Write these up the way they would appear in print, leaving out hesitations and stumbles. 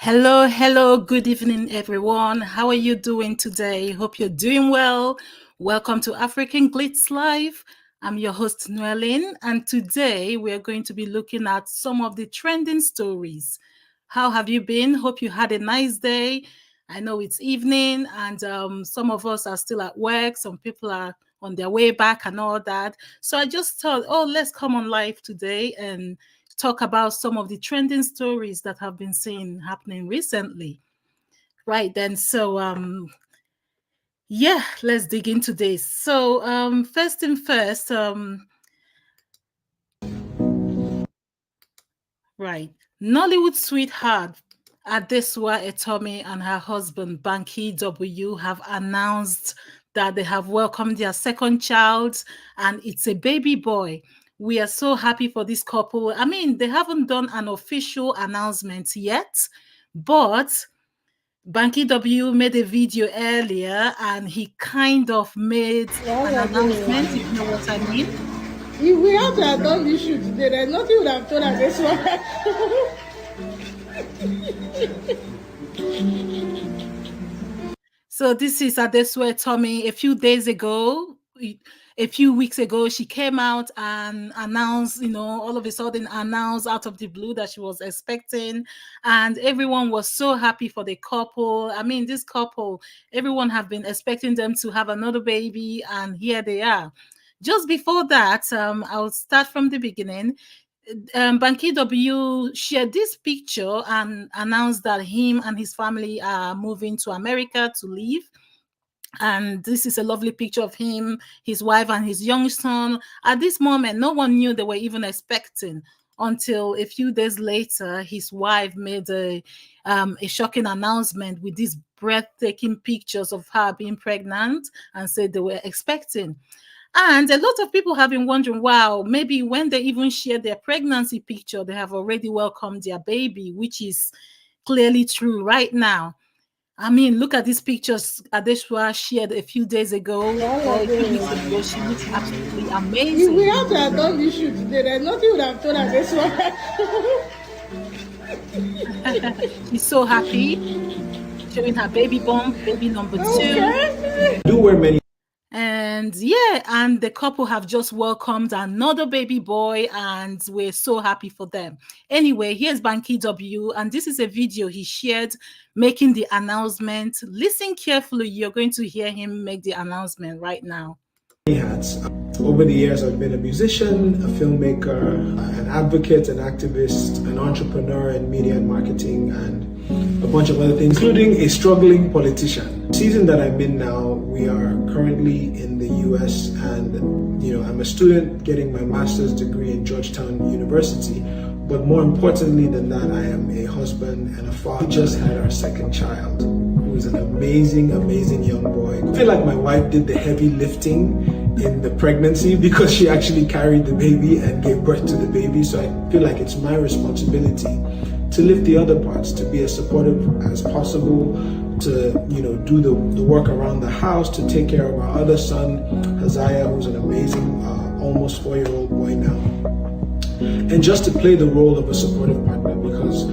Hello, good evening, everyone. How are you doing today? Hope you're doing well. Welcome to African Glitz Live. I'm your host, Noeline, and today we are going to be looking at some of the trending stories. How have you been? Hope you had a nice day. I know it's evening, and some of us are still at work. Some people are on their way back and all that. So I just thought, let's come on live today and talk about some of the trending stories that have been seen happening recently. Right then, so let's dig into this. So first thing first, right, Nollywood sweetheart Adesua Etomi and her husband Banky W have announced that they have welcomed their second child, and it's a baby boy. We are so happy for this couple. I mean, they haven't done an official announcement yet, but Banky W made a video earlier and he kind of made an announcement, if you know what I mean. If we had to have done this shoot today, there's nothing would have told Adesua. So this is Adesua Etomi. A few weeks ago, she came out and announced, all of a sudden announced out of the blue that she was expecting, and everyone was so happy for the couple. I mean, this couple, everyone have been expecting them to have another baby, and here they are. Just before that, I'll start from the beginning. Banky W shared this picture and announced that him and his family are moving to America to live. And this is a lovely picture of him, his wife, and his young son. At this moment, no one knew they were even expecting until a few days later, his wife made a shocking announcement with these breathtaking pictures of her being pregnant and said they were expecting. And a lot of people have been wondering, wow, maybe when they even share their pregnancy picture, they have already welcomed their baby, which is clearly true right now. I mean, look at these pictures Adesua shared a few days ago, or a few weeks ago. She looks absolutely amazing. If we had to have done this shoot today, there's nothing would have told Adesua. She's so happy, showing her baby bump, baby number 2. Okay. Do wear many. And the couple have just welcomed another baby boy, and we're so happy for them. Anyway, here's Banky W, and this is a video he shared making the announcement. Listen carefully, you're going to hear him make the announcement right now. Hats. Over the years, I've been a musician, a filmmaker, an advocate, an activist, an entrepreneur in media and marketing, and a bunch of other things, including a struggling politician. The season that I'm in now, we are currently in the US, and I'm a student getting my master's degree in Georgetown University. But more importantly than that, I am a husband and a father. We just had our second child, who is an amazing young boy. I feel like my wife did the heavy lifting in the pregnancy because she actually carried the baby and gave birth to the baby. So I feel like it's my responsibility to lift the other parts, to be as supportive as possible, to do the work around the house, to take care of our other son, Haziah, who's an amazing almost 4-year-old boy now, and just to play the role of a supportive partner, because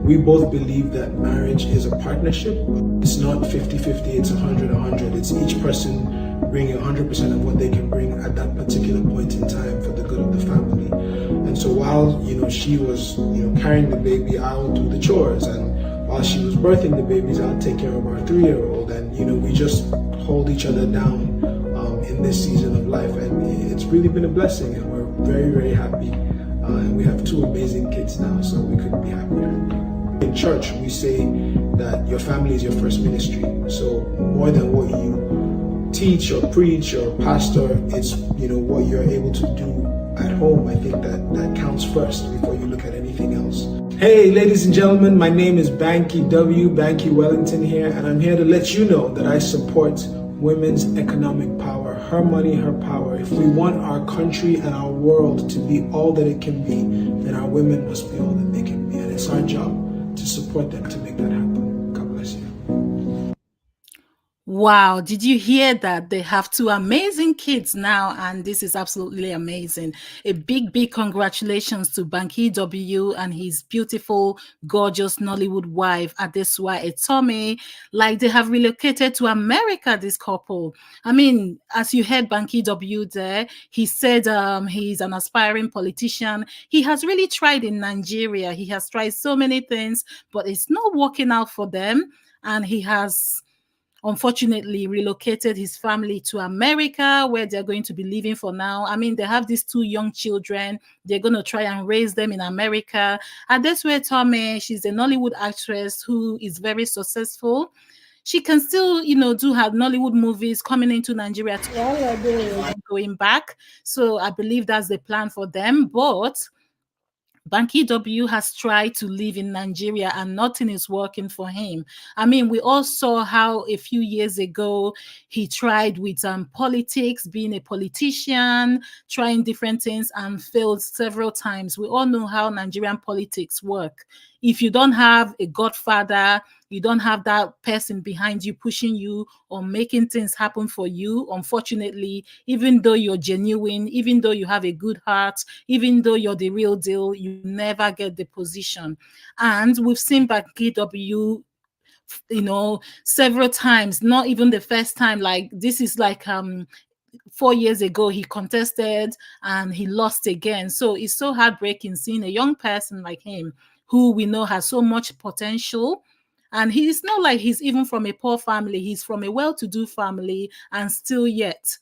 we both believe that marriage is a partnership. It's not 50-50, it's 100-100. It's each person bringing 100% of what they can bring at that particular point in time for the good of the family. And so while she was carrying the baby, I'll do the chores, and while she was birthing the babies, I'll take care of our 3-year-old, and we just hold each other down in this season of life, and it's really been a blessing, and we're very happy, and we have 2 amazing kids now, so we couldn't be happier. In church, we say that your family is your first ministry, so more than what you teach or preach or pastor, it's what you're able to do at home. I think that counts first before you look at anything else. Hey ladies and gentlemen, my name is Banky W, Banky Wellington here, and I'm here to let you know that I support women's economic power, her money, her power. If we want our country and our world to be all that it can be, then our women must be all that they can be, and it's our job to support them to make that happen. God bless you. Wow, did you hear that? They have two amazing kids now, and this is absolutely amazing. A big, big congratulations to Banky W and his beautiful, gorgeous Nollywood wife, Adesua Etomi. Like they have relocated to America, this couple. I mean, as you heard Banky W there, he said he's an aspiring politician. He has really tried in Nigeria. He has tried so many things, but it's not working out for them. And he has unfortunately relocated his family to America where they're going to be living for now. I mean, they have these two young children. They're going to try and raise them in America. Adesua Tommy, she's a Nollywood actress who is very successful. She can still, do her Nollywood movies coming into Nigeria to going back. So I believe that's the plan for them. But Banky W has tried to live in Nigeria and nothing is working for him. I mean, we all saw how a few years ago he tried with politics, being a politician, trying different things and failed several times. We all know how Nigerian politics work. If you don't have a godfather, you don't have that person behind you pushing you or making things happen for you, unfortunately, even though you're genuine, even though you have a good heart, even though you're the real deal, you never get the position. And we've seen back KW, several times, not even the first time. Like this is like 4 years ago he contested and he lost again. So it's so heartbreaking seeing a young person like him who we know has so much potential. And he's not like he's even from a poor family, he's from a well-to-do family, and still yet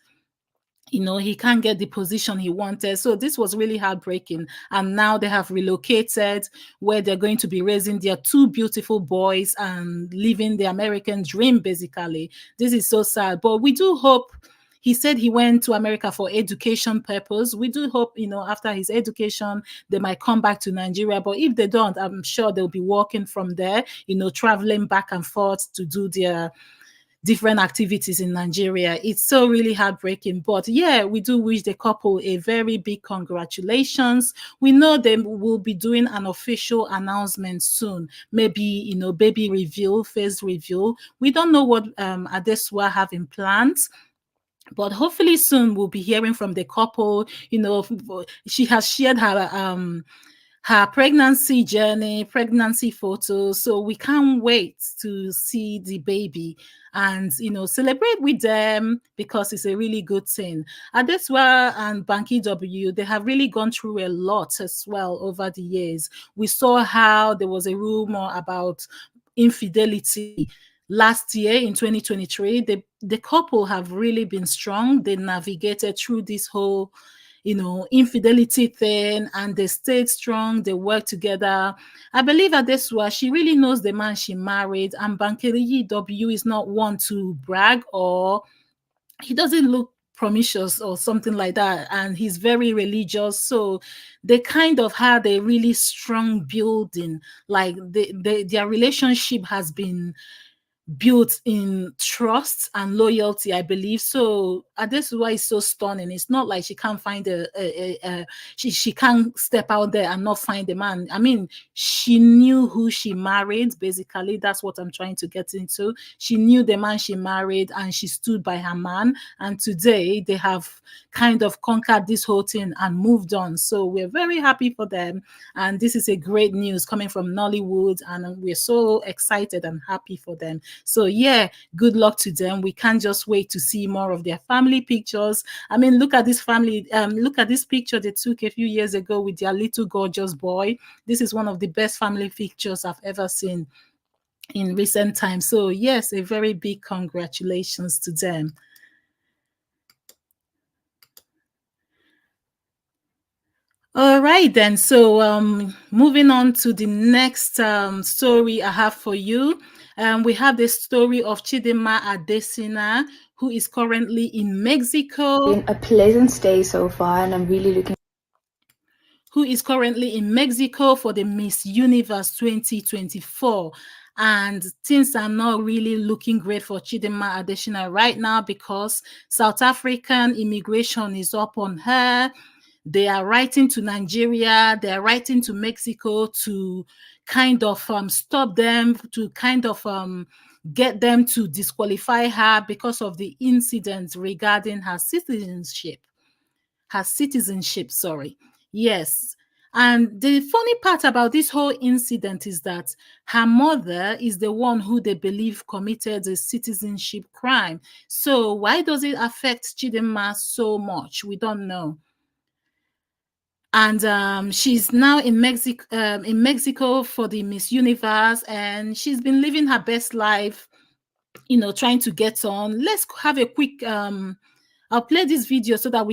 he can't get the position he wanted. So this was really heartbreaking. And now they have relocated where they're going to be raising their two beautiful boys and living the American dream, basically. This is so sad. But we do hope. He said he went to America for education purpose. We do hope, after his education, they might come back to Nigeria. But if they don't, I'm sure they'll be working from there, traveling back and forth to do their different activities in Nigeria. It's so really heartbreaking. But yeah, we do wish the couple a very big congratulations. We know they will be doing an official announcement soon. Maybe, baby reveal, face reveal. We don't know what Adesua have in plans. But hopefully soon we'll be hearing from the couple. She has shared her pregnancy journey, pregnancy photos. So we can't wait to see the baby and, celebrate with them because it's a really good thing. Adesua and Banky W, they have really gone through a lot as well over the years. We saw how there was a rumor about infidelity last year in 2023. The couple have really been strong. They navigated through this whole infidelity thing and they stayed strong. They worked together. I believe Adesua, she really knows the man she married, and Banky W is not one to brag, or he doesn't look promiscuous or something like that, and he's very religious. So they kind of had a really strong building. Like their relationship has been built in trust and loyalty, I believe. So this is why it's so stunning. It's not like she can't find she can't step out there and not find a man. I mean, she knew who she married. Basically, that's what I'm trying to get into. She knew the man she married and she stood by her man. And today they have kind of conquered this whole thing and moved on. So we're very happy for them. And this is a great news coming from Nollywood, and we're so excited and happy for them. So yeah, good luck to them. We can't just wait to see more of their family pictures. I mean, look at this family. Look at this picture they took a few years ago with their little gorgeous boy. This is one of the best family pictures I've ever seen in recent times. So yes, a very big congratulations to them. All right, then. So, moving on to the next story I have for you. We have the story of Chidimma Adetshina, who is currently in Mexico. Been a pleasant stay so far, and I'm really looking. Who is currently in Mexico for the Miss Universe 2024. And things are not really looking great for Chidimma Adetshina right now because South African immigration is up on her. They are writing to Nigeria, they are writing to Mexico to kind of stop them, to kind of get them to disqualify her because of the incident regarding her citizenship. Sorry. Yes. And the funny part about this whole incident is that her mother is the one who they believe committed a citizenship crime. So why does it affect Chidimma so much? We don't know. And she's now in Mexico for the Miss Universe, and she's been living her best life, trying to get on. Let's have a quick I'll play this video so that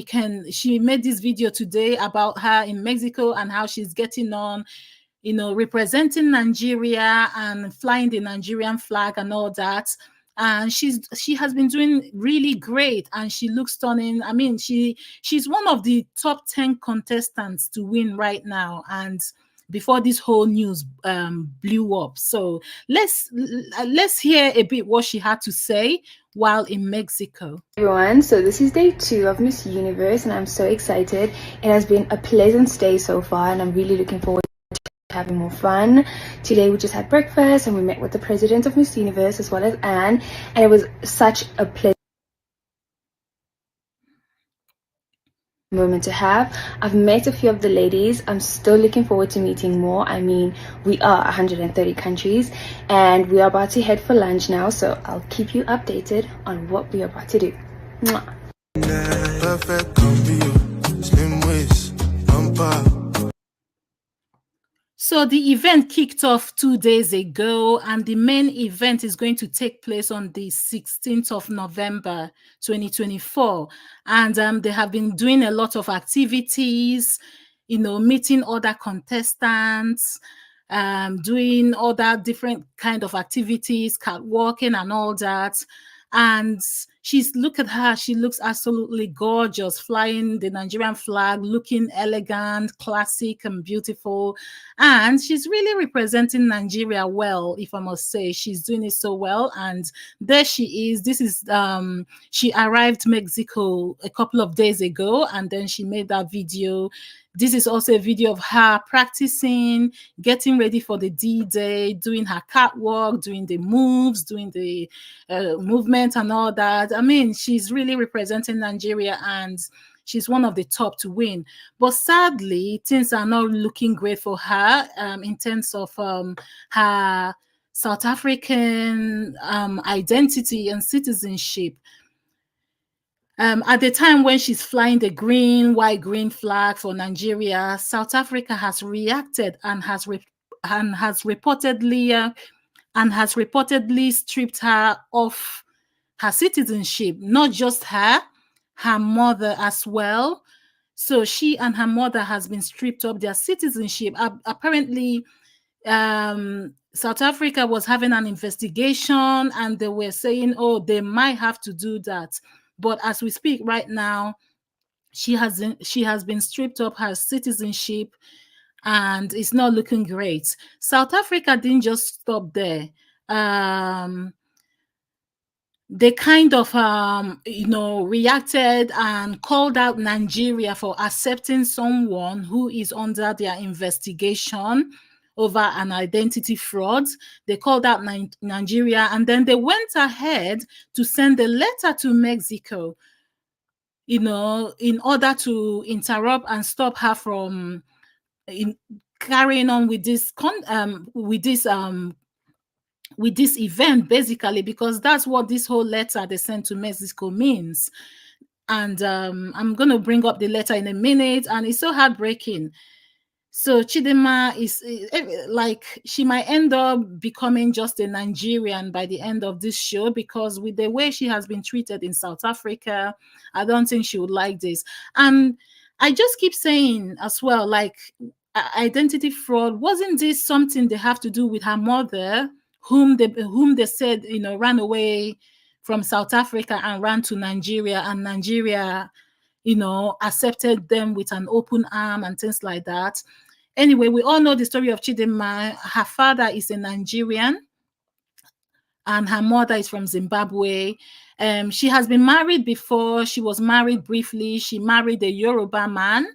she made this video today about her in Mexico and how she's getting on, representing Nigeria and flying the Nigerian flag and all that. And she has been doing really great, and she looks stunning. I mean, she's one of the top 10 contestants to win right now, and before this whole news blew up. So let's hear a bit what she had to say while in Mexico. Everyone, so this is day 2 of Miss Universe, and I'm so excited. It has been a pleasant stay so far, and I'm really looking forward to having more fun. Today we just had breakfast, and we met with the president of Miss Universe as well as Anne, and it was such a pleasant moment to have. I've met a few of the ladies. I'm still looking forward to meeting more. I mean, we are 130 countries, and we are about to head for lunch now, so I'll keep you updated on what we are about to do. Mwah. So the event kicked off 2 days ago, and the main event is going to take place on the 16th of November, 2024. And they have been doing a lot of activities, meeting other contestants, doing other different kind of activities, catwalking and all that. And look at her, she looks absolutely gorgeous, flying the Nigerian flag, looking elegant, classic and beautiful. And she's really representing Nigeria well, if I must say. She's doing it so well. And there she is. She arrived Mexico a couple of days ago, and then she made that video. This is also a video of her practicing, getting ready for the D-Day, doing her catwalk, doing the moves, doing the movement and all that. I mean, she's really representing Nigeria, and she's one of the top to win. But sadly, things are not looking great for her in terms of her South African identity and citizenship. At the time when she's flying the white, green flag for Nigeria, South Africa has reacted and has reportedly stripped her of her citizenship. Not just her mother as well. So she and her mother has been stripped of their citizenship. Apparently, South Africa was having an investigation, and they were saying, oh, they might have to do that. But as we speak right now, she has been stripped of her citizenship, and it's not looking great. South Africa didn't just stop there. They kind of reacted and called out Nigeria for accepting someone who is under their investigation over an identity fraud. They called out Nigeria, and then they went ahead to send a letter to Mexico, in order to interrupt and stop her from carrying on with this event, basically, because that's what this whole letter they sent to Mexico means. And I'm going to bring up the letter in a minute, and it's so heartbreaking. So Chidimma is like, she might end up becoming just a Nigerian by the end of this show, because with the way she has been treated in South Africa, I don't think she would like this. And I just keep saying as well, like, identity fraud, wasn't this something they have to do with her mother, whom they said ran away from South Africa and ran to Nigeria, and Nigeria accepted them with an open arm and things like that. Anyway, we all know the story of Chidinma. Her father is a Nigerian, and her mother is from Zimbabwe. She has been married before. She was married briefly. She married a Yoruba man,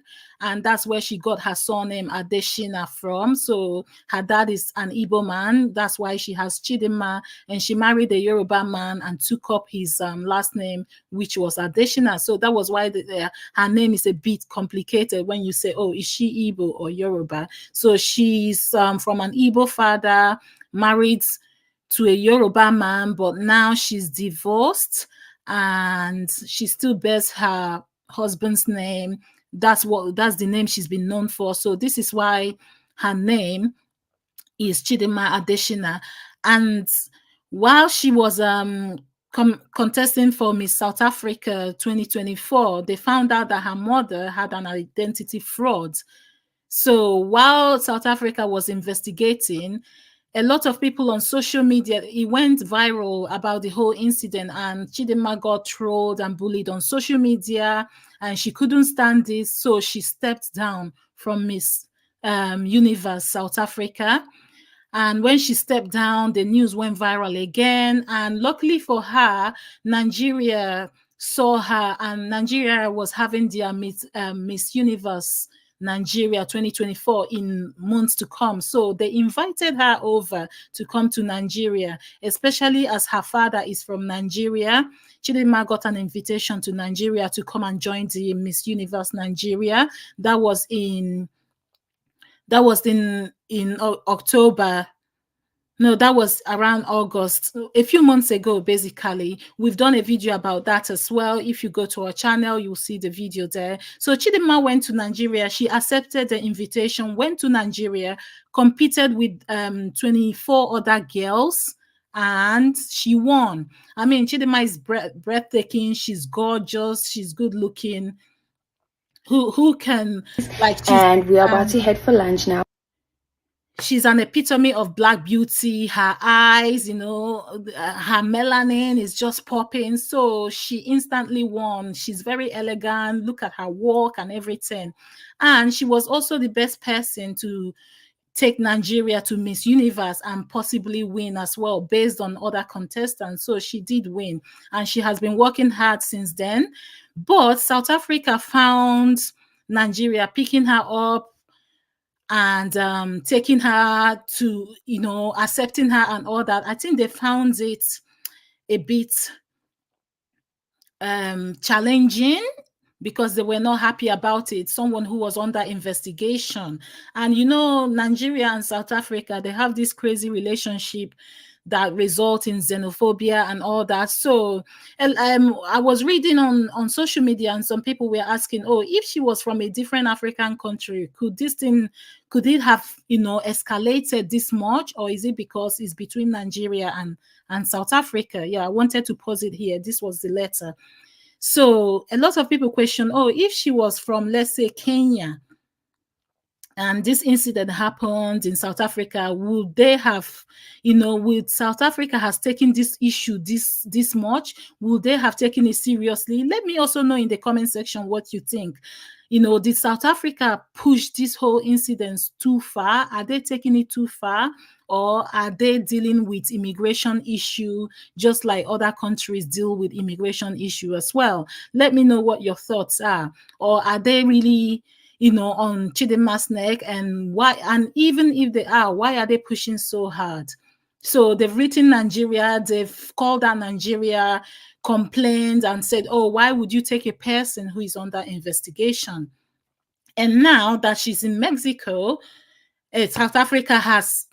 and that's where she got her surname Adetshina from. So her dad is an Igbo man. That's why she has Chidimma, and she married a Yoruba man and took up his last name, which was Adetshina. So that was why her name is a bit complicated when you say, oh, is she Igbo or Yoruba? So she's from an Igbo father, married to a Yoruba man, but now she's divorced and she still bears her husband's name. That's the name she's been known for. So this is why her name is Chidimma Adetshina. And while she was contesting for Miss South Africa 2024, they found out that her mother had an identity fraud. So while South Africa was investigating, a lot of people on social media, it went viral about the whole incident, and Chidinma got trolled and bullied on social media, and she couldn't stand this, so she stepped down from Miss Universe South Africa. And when she stepped down, the news went viral again. And luckily for her, Nigeria saw her, and Nigeria was having their Miss Universe Nigeria 2024 in months to come. So they invited her over to come to Nigeria, especially as her father is from Nigeria. Chidinma got an invitation to Nigeria to come and join the Miss Universe Nigeria. That was in October. No, that was around August, a few months ago, basically. We've done a video about that as well. If you go to our channel, you'll see the video there. So Chidinma went to Nigeria. She accepted the invitation, went to Nigeria, competed with 24 other girls, and she won. I mean, Chidinma is breathtaking. She's gorgeous. She's good looking. Who can, like, and we are about to head for lunch now. She's an epitome of Black beauty. Her eyes, her melanin is just popping. So she instantly won. She's very elegant. Look at her walk and everything. And she was also the best person to take Nigeria to Miss Universe and possibly win as well, based on other contestants. So she did win. And she has been working hard since then. But South Africa found Nigeria picking her up and taking her to, accepting her and all that. I think they found it a bit challenging because they were not happy about it. Someone who was under investigation. And, Nigeria and South Africa, they have this crazy relationship that result in xenophobia and all that. So I was reading on social media, and some people were asking, oh, if she was from a different African country, could it have, escalated this much? Or is it because it's between Nigeria and South Africa? Yeah, I wanted to pause it here. This was the letter. So a lot of people question, oh, if she was from, let's say, Kenya, and this incident happened in South Africa, would they have, would South Africa has taken this issue this much? Would they have taken it seriously? Let me also know in the comment section what you think. Did South Africa push this whole incident too far? Are they taking it too far? Or are they dealing with immigration issue just like other countries deal with immigration issue as well? Let me know what your thoughts are. Or are they really, on Chidinma's neck, and why? And even if they are, why are they pushing so hard? So they've written Nigeria, they've called out Nigeria, complained and said, oh, why would you take a person who is under investigation? And now that she's in Mexico, South Africa has,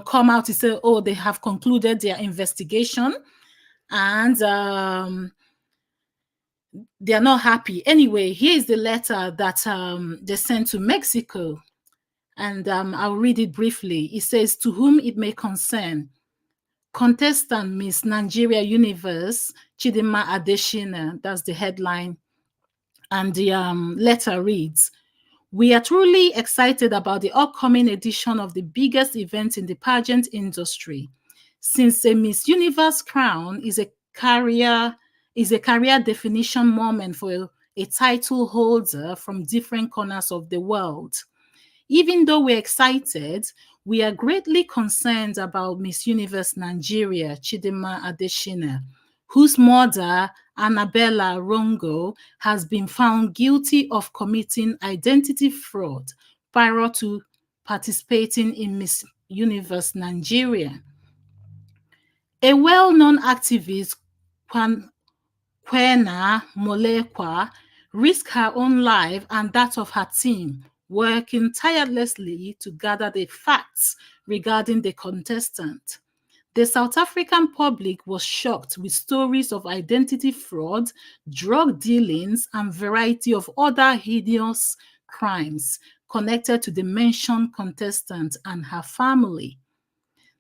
come out to say, oh, they have concluded their investigation and they are not happy. Anyway, here's the letter that they sent to Mexico. And I'll read it briefly. It says, to whom it may concern, contestant Miss Nigeria Universe, Chidimma Adetshina, that's the headline. And the letter reads, we are truly excited about the upcoming edition of the biggest event in the pageant industry. Since a Miss Universe crown is a career definition moment for a title holder from different corners of the world. Even though we're excited, we are greatly concerned about Miss Universe Nigeria, Chidimma Adetshina, whose mother, Annabella Rongo, has been found guilty of committing identity fraud prior to participating in Miss Universe Nigeria. A well-known activist, Kwena Molekwa, risked her own life and that of her team, working tirelessly to gather the facts regarding the contestant. The South African public was shocked with stories of identity fraud, drug dealings, and variety of other hideous crimes connected to the mentioned contestant and her family.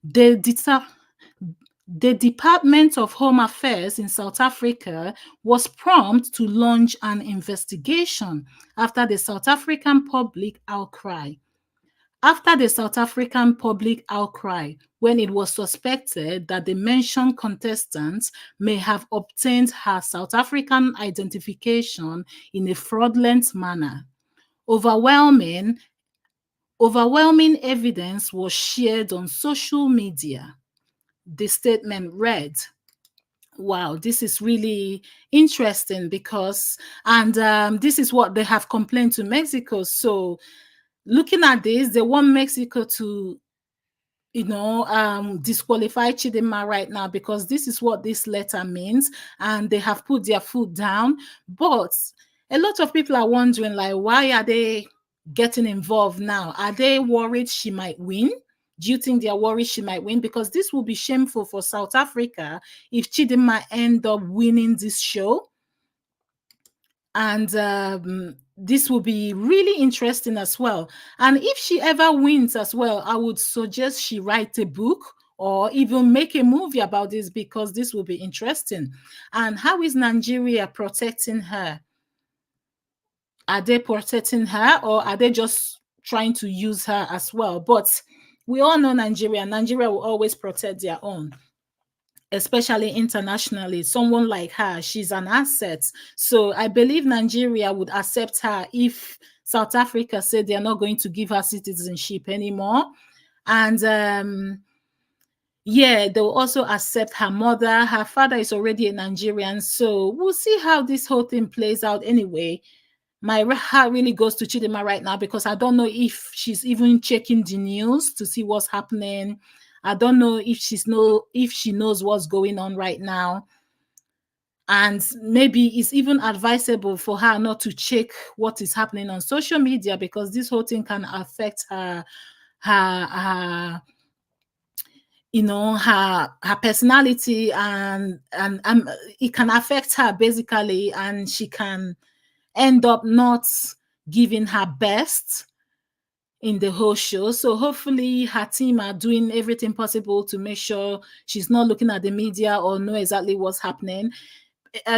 The Department of Home Affairs in South Africa was prompt to launch an investigation after the South African public outcry. When it was suspected that the mentioned contestant may have obtained her South African identification in a fraudulent manner. Overwhelming evidence was shared on social media. The statement read, wow, this is really interesting because, and this is what they have complained to Mexico. So looking at this, they want Mexico to, disqualify Chidinma right now because this is what this letter means, and they have put their foot down. But a lot of people are wondering, like, why are they getting involved now? Are they worried she might win? Do you think they are worried she might win? Because this will be shameful for South Africa if Chidinma end up winning this show. And this will be really interesting as well. And if she ever wins as well, I would suggest she write a book or even make a movie about this because this will be interesting. And how is Nigeria protecting her? Are they protecting her or are they just trying to use her as well? But we all know Nigeria. Nigeria will always protect their own, especially internationally. Someone like her, she's an asset. So I believe Nigeria would accept her if South Africa said they're not going to give her citizenship anymore. And yeah, they'll also accept her mother. Her father is already a Nigerian. So we'll see how this whole thing plays out anyway. My heart really goes to Chidinma right now because I don't know if she's even checking the news to see what's happening. I don't know if she knows what's going on right now. And maybe it's even advisable for her not to check what is happening on social media because this whole thing can affect her personality and it can affect her basically, and she can end up not giving her best in the whole show. So hopefully her team are doing everything possible to make sure she's not looking at the media or know exactly what's happening.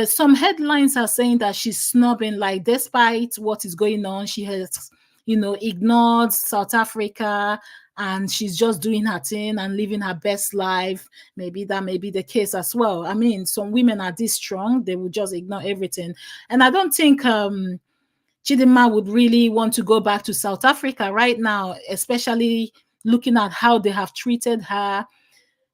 Some headlines are saying that she's snubbing, like despite what is going on, she has, ignored South Africa and she's just doing her thing and living her best life. Maybe that may be the case as well. I mean, some women are this strong, they will just ignore everything. And I don't think Chidinma would really want to go back to South Africa right now, especially looking at how they have treated her.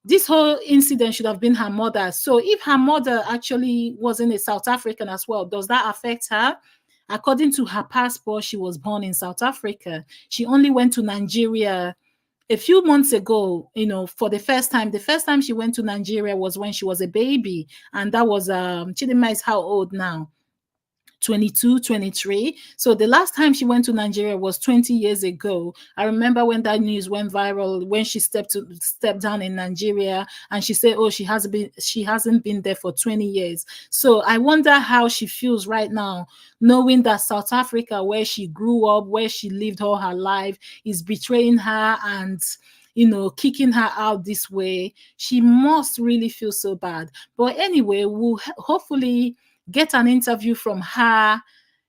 This whole incident should have been her mother. So if her mother actually wasn't a South African as well, does that affect her? According to her passport, she was born in South Africa. She only went to Nigeria a few months ago, for the first time. The first time she went to Nigeria was when she was a baby. And that was, Chidinma is how old now? 22, 23. So the last time she went to Nigeria was 20 years ago. I remember when that news went viral, when she stepped down in Nigeria and she said, oh, she hasn't been there for 20 years. So I wonder how she feels right now, knowing that South Africa, where she grew up, where she lived all her life, is betraying her and kicking her out this way. She must really feel so bad. But anyway, we'll hopefully get an interview from her,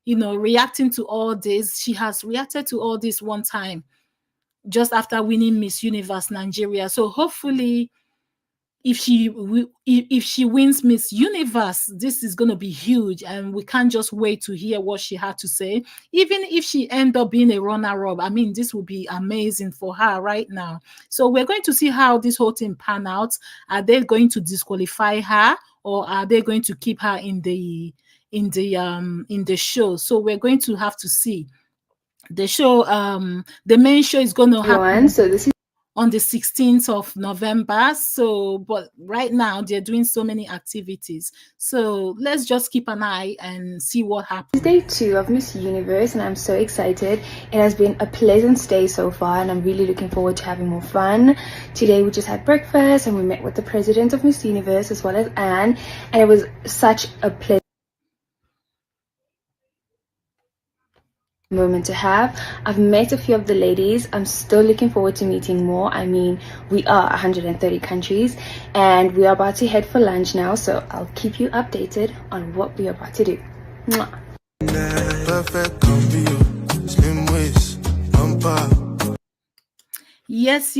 reacting to all this. She has reacted to all this one time just after winning Miss Universe Nigeria. So hopefully if she wins Miss Universe, this is going to be huge, and we can't just wait to hear what she had to say. Even if she end up being a runner-up, I mean, this will be amazing for her right now. So we're going to see how this whole thing pan out. Are they going to disqualify her, or are they going to keep her in the show? So we're going to have to see. The show, the main show is going to happen So this is on the 16th of November. So, but right now they're doing so many activities. So let's just keep an eye and see what happens. day 2 of Miss Universe, and I'm so excited. It has been a pleasant stay so far, and I'm really looking forward to having more fun. Today we just had breakfast, and we met with the president of Miss Universe as well as Anne, and it was such a pleasant moment to have. I've met a few of the ladies. I'm still looking forward to meeting more. I mean, we are 130 countries, and we are about to head for lunch now, so I'll keep you updated on what we are about to do. Mwah. Yes.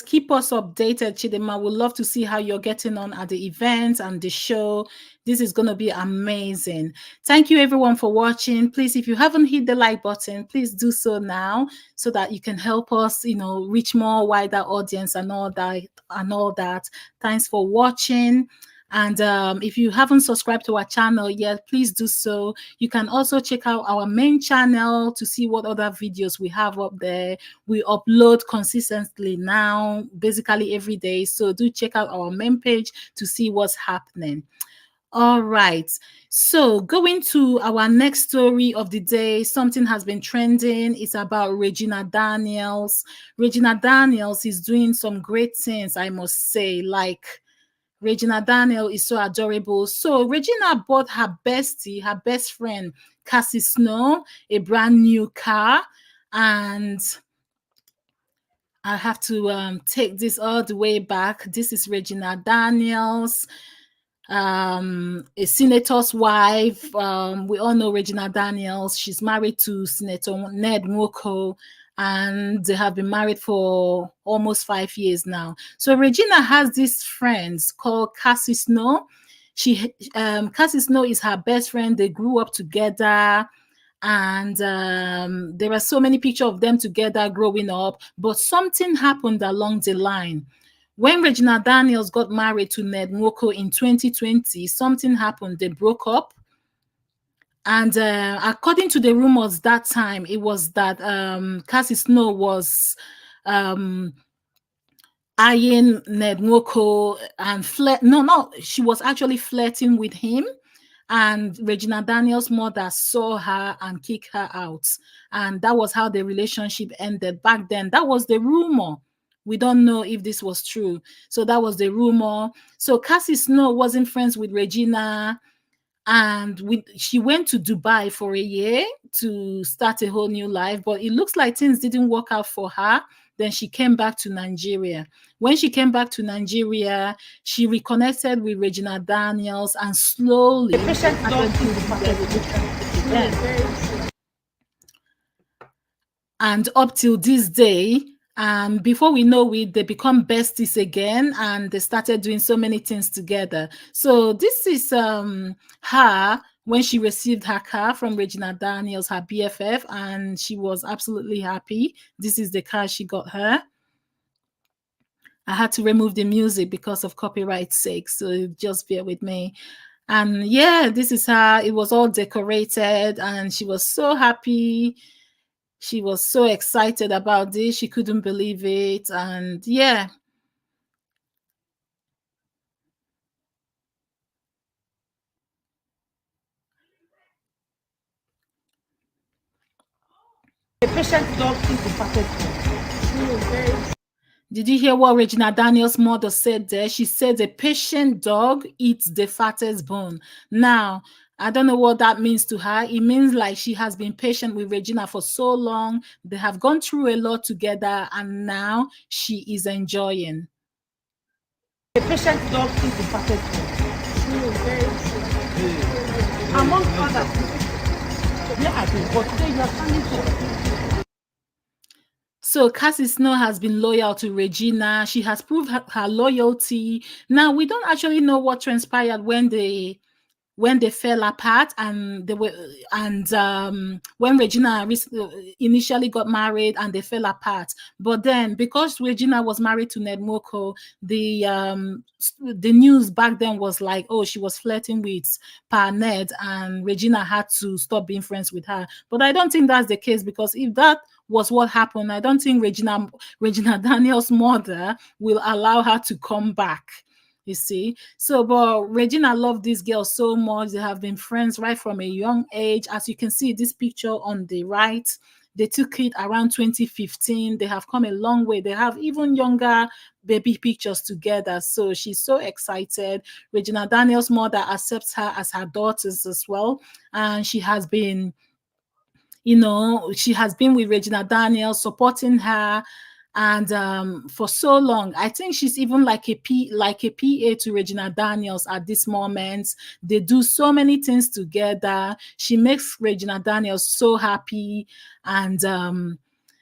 Keep us updated, Chidimma. We'd love to see how you're getting on at the event and the show. This is going to be amazing. Thank you, everyone, for watching. Please, if you haven't hit the like button, please do so now so that you can help us, reach more wider audience and all that. Thanks for watching. And if you haven't subscribed to our channel yet, please do so. You can also check out our main channel to see what other videos we have up there. We upload consistently now, basically every day. So do check out our main page to see what's happening. All right. So going to our next story of the day, something has been trending. It's about Regina Daniels. Regina Daniels is doing some great things, I must say. Like, Regina Daniels is so adorable. So Regina bought her bestie, her best friend, Cassie Snow, a brand new car. And I have to take this all the way back. This is Regina Daniels, a senator's wife. We all know Regina Daniels. She's married to Senator Ned Nwoko, and they have been married for almost 5 years now. So Regina has these friends called Cassie Snow. Cassie Snow is her best friend. They grew up together, and there are so many pictures of them together growing up. But something happened along the line. When Regina Daniels got married to Ned Nwoko in 2020, something happened. They broke up. And according to the rumors that time, it was that Cassie Snow was eyeing Ned Nwoko and she was actually flirting with him. And Regina Daniels' mother saw her and kicked her out. And that was how the relationship ended back then. That was the rumor. We don't know if this was true. So that was the rumor. So Cassie Snow wasn't friends with Regina. And she went to Dubai for a year to start a whole new life, but it looks like things didn't work out for her. Then she came back to Nigeria. When she came back to Nigeria, she reconnected with Regina Daniels and slowly and up till this day, before we know it, they become besties again, and they started doing so many things together. So this is her when she received her car from Regina Daniels, her BFF, and she was absolutely happy. This is the car she got her. I had to remove the music because of copyright sake, so just bear with me. And yeah, this is her. It was all decorated, and she was so happy. She was so excited about this. She couldn't believe it. And yeah. A patient dog is the fattest. Did you hear what Regina Daniels' mother said there? She said a patient dog eats the fattest bone. Now, I don't know what that means to her. It means like she has been patient with Regina for so long. They have gone through a lot together, and now she is enjoying. A patient dog is the fattest. Among others. Yeah, I think, but today you are standing for. So Cassie Snow has been loyal to Regina. She has proved her loyalty. Now we don't actually know what transpired when they fell apart, and they were and when Regina initially got married and they fell apart. But then, because Regina was married to Ned Moko, the news back then was like, oh, she was flirting with Pa Ned, and Regina had to stop being friends with her. But I don't think that's the case, because if that was what happened, I don't think Regina Daniels' mother will allow her to come back. You see, so but Regina loved this girl so much. They have been friends right from a young age. As you can see this picture on the right, they took it around 2015. They have come a long way. They have even younger baby pictures together. So she's so excited. Regina Daniels' mother accepts her as her daughters as well, and she has been, she has been with Regina Daniels, supporting her, and for so long. I think she's even like a PA to Regina Daniels at this moment. They do so many things together. She makes Regina Daniels so happy, and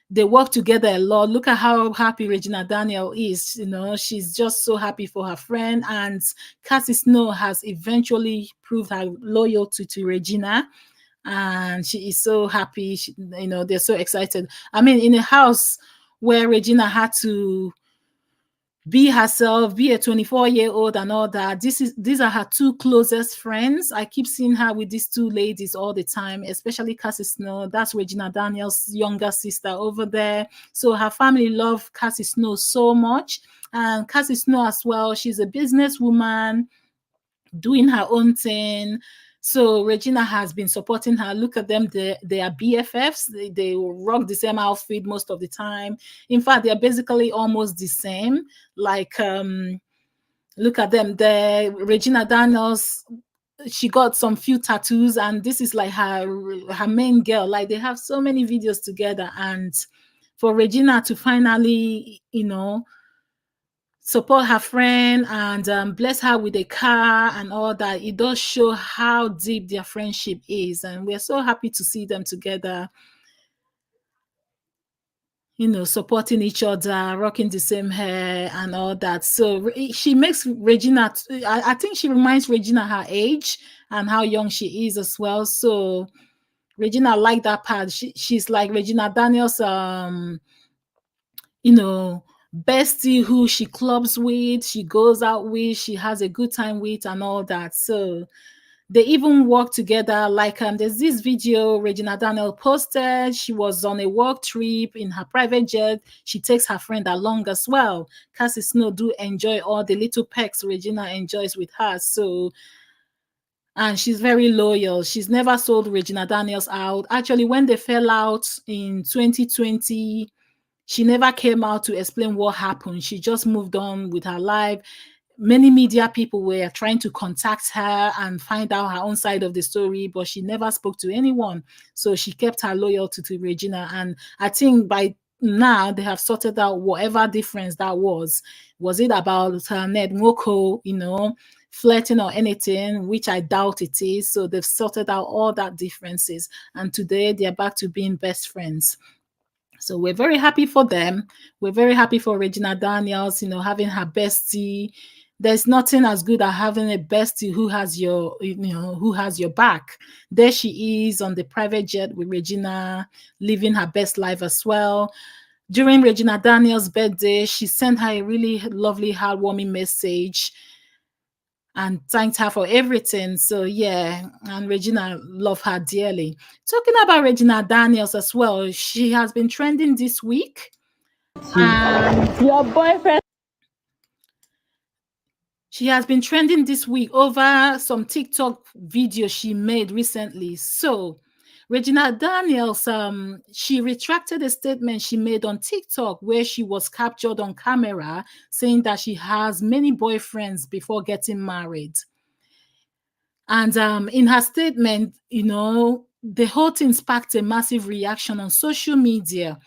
they work together a lot. Look at how happy Regina Daniel is. She's just so happy for her friend. And Cassie Snow has eventually proved her loyalty to Regina, and she is so happy. They're so excited. I mean, in a house where Regina had to be herself, be a 24-year-old and all that. These are her two closest friends. I keep seeing her with these two ladies all the time, especially Cassie Snow. That's Regina Daniels' younger sister over there. So her family love Cassie Snow so much. And Cassie Snow as well, she's a businesswoman doing her own thing. So Regina has been supporting her. Look at them. They are BFFs. They rock the same outfit most of the time. In fact, they're basically almost the same. Like, look at them there. Regina Daniels, she got some few tattoos, and this is like her main girl. Like, they have so many videos together. And for Regina to finally, support her friend and bless her with a car and all that, it does show how deep their friendship is. And we're so happy to see them together, supporting each other, rocking the same hair and all that. So she makes Regina, I think she reminds Regina her age and how young she is as well. So Regina liked that part. She's like Regina Daniels, bestie who she clubs with, she goes out with, she has a good time with and all that. So they even work together. Like, there's this video Regina Daniel posted. She was on a work trip in her private jet. She takes her friend along as well. Cassie Snow do enjoy all the little perks Regina enjoys with her. So, and she's very loyal. She's never sold Regina Daniels out. Actually, when they fell out in 2020, she never came out to explain what happened. She just moved on with her life. Many media people were trying to contact her and find out her own side of the story, but she never spoke to anyone. So she kept her loyalty to Regina. And I think by now they have sorted out whatever difference that was. Was it about Ned Moko, flirting or anything, which I doubt it is. So they've sorted out all that differences. And today they're back to being best friends. So we're very happy for them. We're very happy for Regina Daniels, having her bestie. There's nothing as good as having a bestie who has your back. There she is on the private jet with Regina, living her best life as well. During Regina Daniels' birthday, she sent her a really lovely, heartwarming message and thanked her for everything. So yeah, and Regina loved her dearly. Talking about Regina Daniels as well, she has been trending this week. And Your boyfriend. she has been trending this week over some TikTok videos she made recently. So Regina Daniels, she retracted a statement she made on TikTok where she was captured on camera saying that she has many boyfriends before getting married. And in her statement, the whole thing sparked a massive reaction on social media.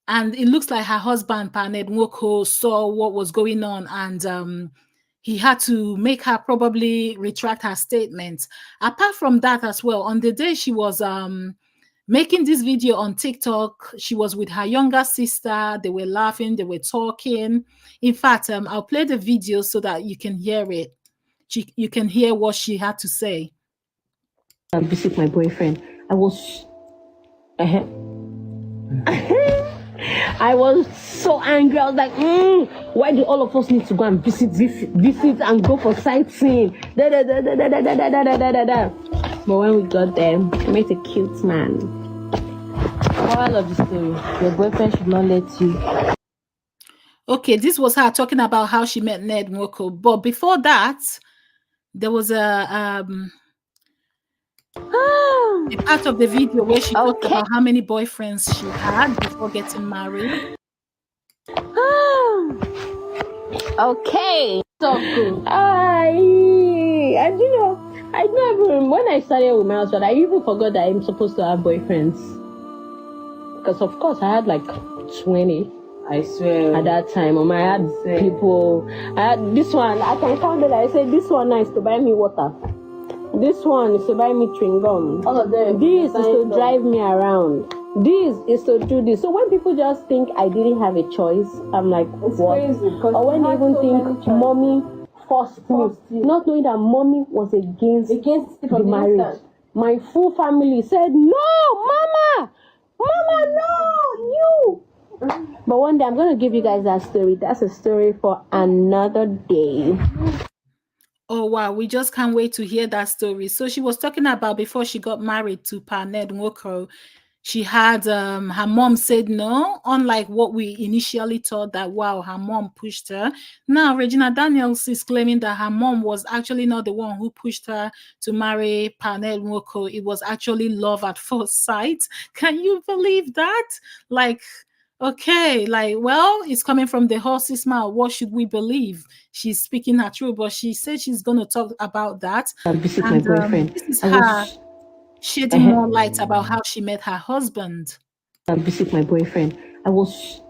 And it looks like her husband, Paned Nwoko, saw what was going on, and he had to make her probably retract her statement. Apart from that as well, on the day she was making this video on TikTok. She was with her younger sister. They were laughing, they were talking. In fact, I'll play the video so that you can hear it. You can hear what she had to say. I visit my boyfriend. I was I was so angry. I was like, why do all of us need to go and visit and go for sightseeing? But when we got there, we met a cute man. Moral of the story: your boyfriend should not let you. Okay, this was her talking about how she met Ned Nwoko. But before that, there was a part of the video where she talked about how many boyfriends she had before getting married. Okay. So cool. I never, when I started with my husband, I even forgot that I'm supposed to have boyfriends. Because of course I had like 20. I swear. At that time, I had people. I had this one. I can count it. I said this one is to buy me water. This one is to buy me chewing gum. All of them. This is to drive me around. This is to do this. So when people just think I didn't have a choice, I'm like, it's what? Crazy, or when they even think mommy forced me, not knowing that mommy was against the marriage. My full family said, no, mama, no, you. But one day I'm going to give you guys that story. That's a story for another day. Oh, wow. We just can't wait to hear that story. So she was talking about before she got married to Ned Nwoko, she had her mom said no, unlike what we initially thought that, wow, her mom pushed her. Now, Regina Daniels is claiming that her mom was actually not the one who pushed her to marry Ned Nwoko. It was actually love at first sight. Can you believe that? Like, okay, like, well, it's coming from the horse's mouth. What should we believe? She's speaking her truth, but she said she's going to talk about that. This is my boyfriend. This is her shedding more light about how she met her husband. Visit my boyfriend. I was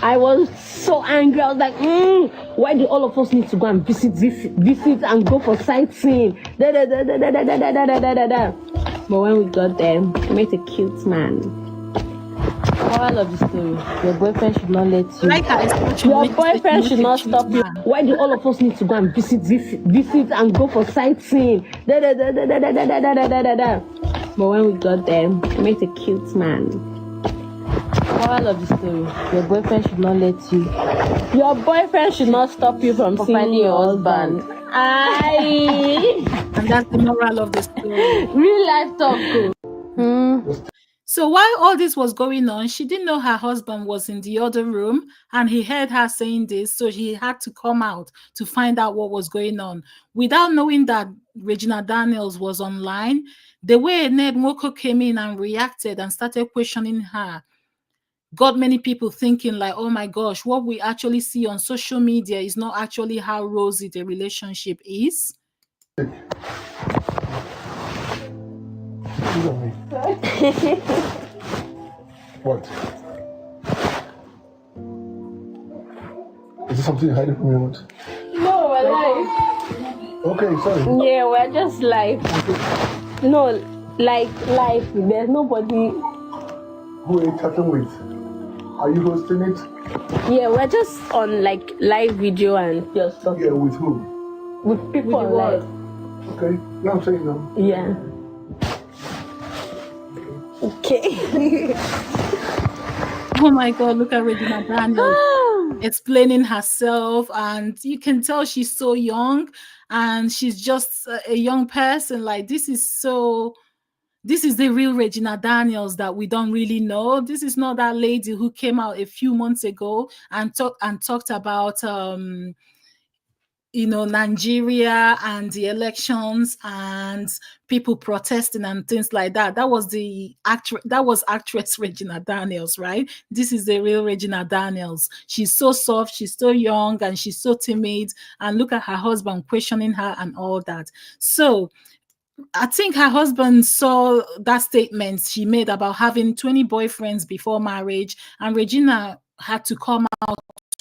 I was so angry. I was like, why do all of us need to go and visit and go for sightseeing? But when we got there, we met a cute man. Moral of the story: your boyfriend should not let you. Like your boyfriend should not stop you. Why do all of us need to go and visit and go for sightseeing? But when we got there, we met a cute man. Moral of the story: your boyfriend should not let you. Your boyfriend should not stop you from finding your husband. And that's the moral of the story. Real life talk. So while all this was going on, she didn't know her husband was in the other room, and he heard her saying this, so he had to come out to find out what was going on. Without knowing that Regina Daniels was online, the way Ned Nwoko came in and reacted and started questioning her got many people thinking like, oh my gosh, what we actually see on social media is not actually how rosy the relationship is. What? Is this something you're hiding from me? What? No, we're live. Okay, sorry. Yeah, we're just live. No, like live. There's nobody. Who are you chatting with? Are you hosting it? Yeah, we're just on like live video and just talking. Yeah, with who? With people on live. Okay, now I'm saying no. Yeah. Okay. Oh my God, look at Regina Daniels explaining herself, and you can tell she's so young and she's just a young person. Like, this is the real Regina Daniels that we don't really know. This is not that lady who came out a few months ago and talked about Nigeria and the elections and people protesting and things like that. That was actress Regina Daniels, right? This is the real Regina Daniels. She's so soft, she's so young, and she's so timid. And look at her husband questioning her and all that. So I think her husband saw that statement she made about having 20 boyfriends before marriage, and Regina had to come out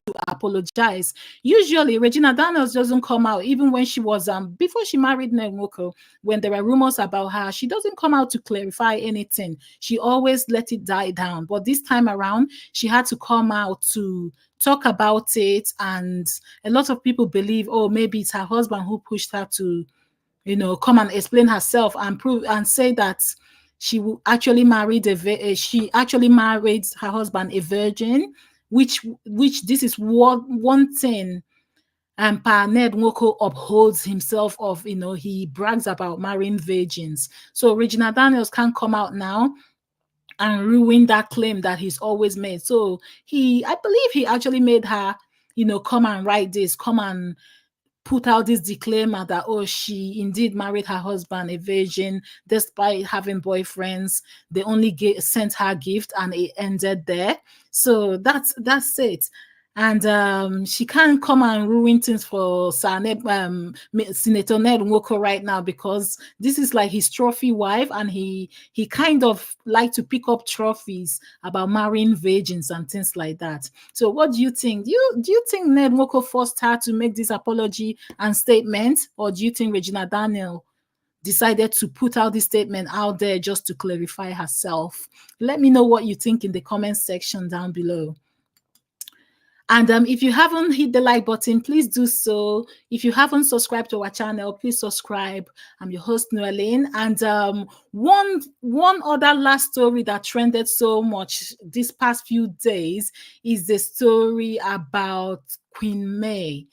to apologize. Usually, Regina Daniels doesn't come out, even when she was before she married Ned Nwoko, when there were rumors about her, she doesn't come out to clarify anything. She always let it die down. But this time around, she had to come out to talk about it, and a lot of people believe, oh, maybe it's her husband who pushed her to, come and explain herself and prove and say that she actually married she actually married her husband a virgin, which this is one thing Pa Ned Nwoko upholds himself of. He brags about marrying virgins. So Regina Daniels can't come out now and ruin that claim that he's always made. So I believe he actually made her, come and write this, come and put out this disclaimer that, oh, she indeed married her husband a virgin despite having boyfriends. They only sent her gift and it ended there. So that's it. And she can't come and ruin things for Senator Ned Nwoko right now, because this is like his trophy wife, and he kind of like to pick up trophies about marrying virgins and things like that. So what do you think? Do you think Ned Nwoko forced her to make this apology and statement, or do you think Regina Daniels decided to put out this statement out there just to clarify herself? Let me know what you think in the comment section down below. And if you haven't hit the like button, please do so. If you haven't subscribed to our channel, please subscribe. I'm your host, Noeline. And one other last story that trended so much these past few days is the story about Queen May.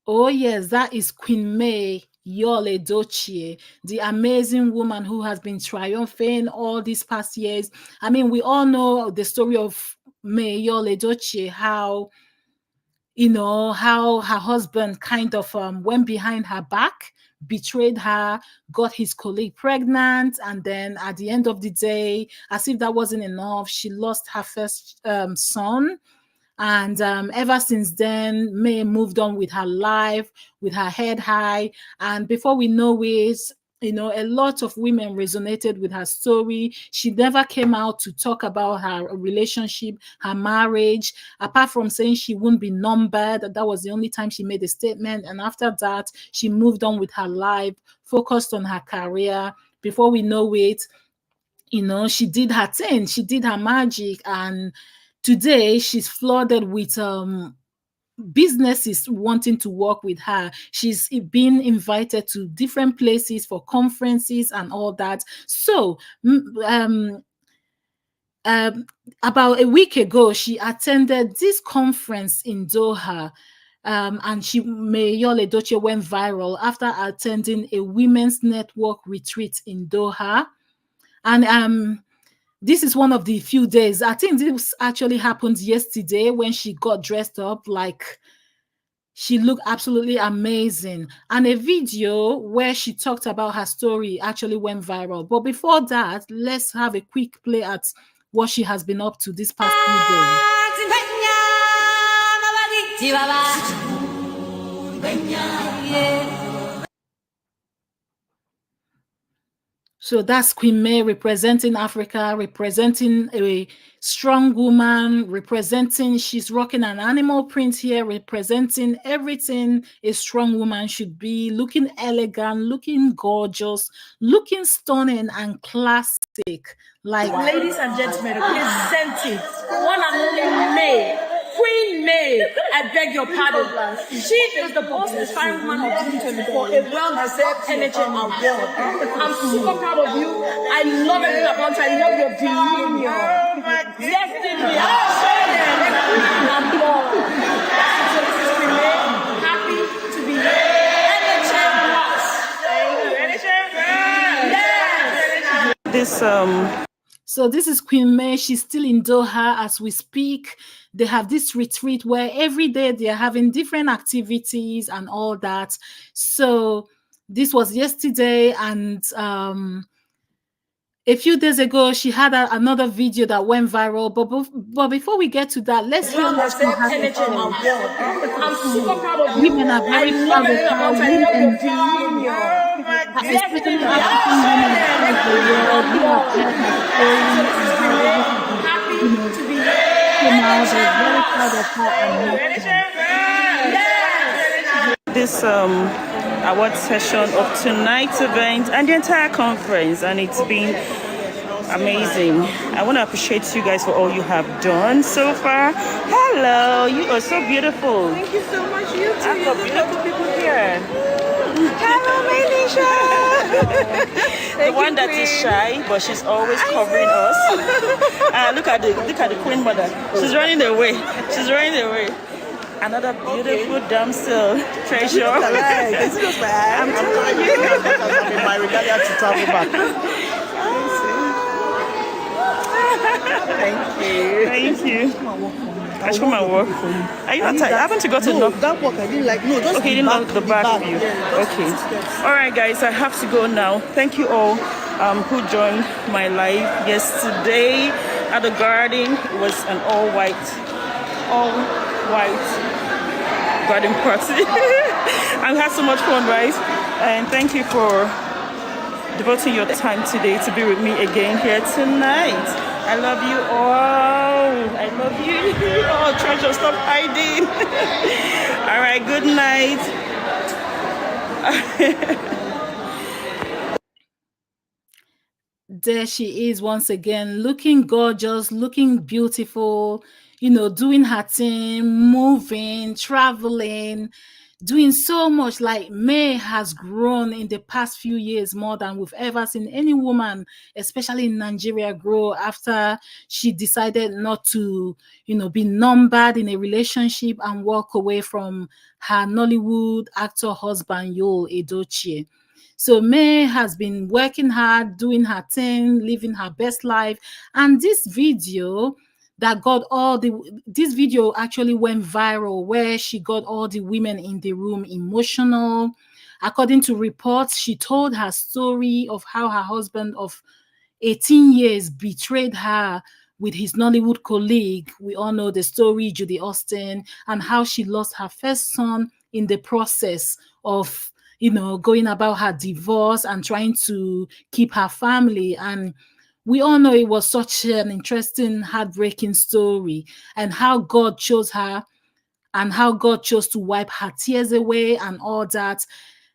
Oh yes, that is Queen May, Yul Edochie, the amazing woman who has been triumphing all these past years. I mean, we all know the story of May, Yul Edochie, how her husband kind of went behind her back, betrayed her, got his colleague pregnant, and then at the end of the day, as if that wasn't enough, she lost her first son. And ever since then, May moved on with her life, with her head high. And before we know it, a lot of women resonated with her story. She never came out to talk about her relationship, her marriage, apart from saying she wouldn't be numbered. That was the only time she made a statement. And after that, she moved on with her life, focused on her career. Before we know it, she did her thing, she did her magic, and today she's flooded with businesses wanting to work with her. She's been invited to different places for conferences and all that. So about a week ago, she attended this conference in Doha. And May Yul Edochie went viral after attending a women's network retreat in Doha. And this is one of the few days. I think this actually happened yesterday when she got dressed up. Like, she looked absolutely amazing. And a video where she talked about her story actually went viral. But before that, let's have a quick play at what she has been up to this past few days. So that's Queen May representing Africa, representing a strong woman, she's rocking an animal print here, representing everything a strong woman should be, looking elegant, looking gorgeous, looking stunning and classic. Like, ladies and gentlemen, presenting one and only May. Queen May, I beg your pardon. She is the most inspiring woman of 2024, a well-deserved NHN award. I'm super proud of you. I love everything about you. I love your demeanor. Destiny. So this is Queen May. Happy to be NHN boss. Yes. So this is Queen May. She's still in Doha as we speak. They have this retreat where every day they're having different activities and all that. So this was yesterday, and a few days ago, she had another video that went viral. But before we get to that, let's hear what she has to say. I'm super proud of you. Women are very proud of her. especially African women across the world who have heard her story and how everything has, came out. They're very proud of her and loved her. This award session of tonight's event and the entire conference, and it's been amazing. I want to appreciate you guys for all you have done so far. Hello, you are so beautiful. Thank you so much. You too. I've got beautiful people here. Hello, Melisha. The one that is shy, but she's always covering us. Look at the Queen Mother. She's running away. She's running away. Another beautiful damsel treasure. I'm telling you. I'm in my regalia to travel back. Thank you. Thank you. I should come and walk. Are you not tired? Haven't you got to knock? That walk I didn't like. No, just Okay, you didn't knock the back of you. Okay. All right, guys, I have to go now. Thank you all who joined my live yesterday at the garden. It was an all-white garden party. I had so much fun, right? And thank you for devoting your time today to be with me again here tonight. I love you all. I love you. Oh, treasure, stop hiding. All right, good night. There she is once again, looking gorgeous, looking beautiful, doing her thing, moving, traveling, doing so much. Like, May has grown in the past few years more than we've ever seen any woman, especially in Nigeria, grow after she decided not to, be numbered in a relationship and walk away from her Nollywood actor husband, Yul Edochie. So May has been working hard, doing her thing, living her best life. And this video this video actually went viral, where she got all the women in the room emotional. According to reports, she told her story of how her husband of 18 years betrayed her with his Nollywood colleague. We all know the story, Judy Austin, and how she lost her first son in the process of going about her divorce and trying to keep her family. And we all know it was such an interesting, heartbreaking story, and how God chose her and how God chose to wipe her tears away and all that.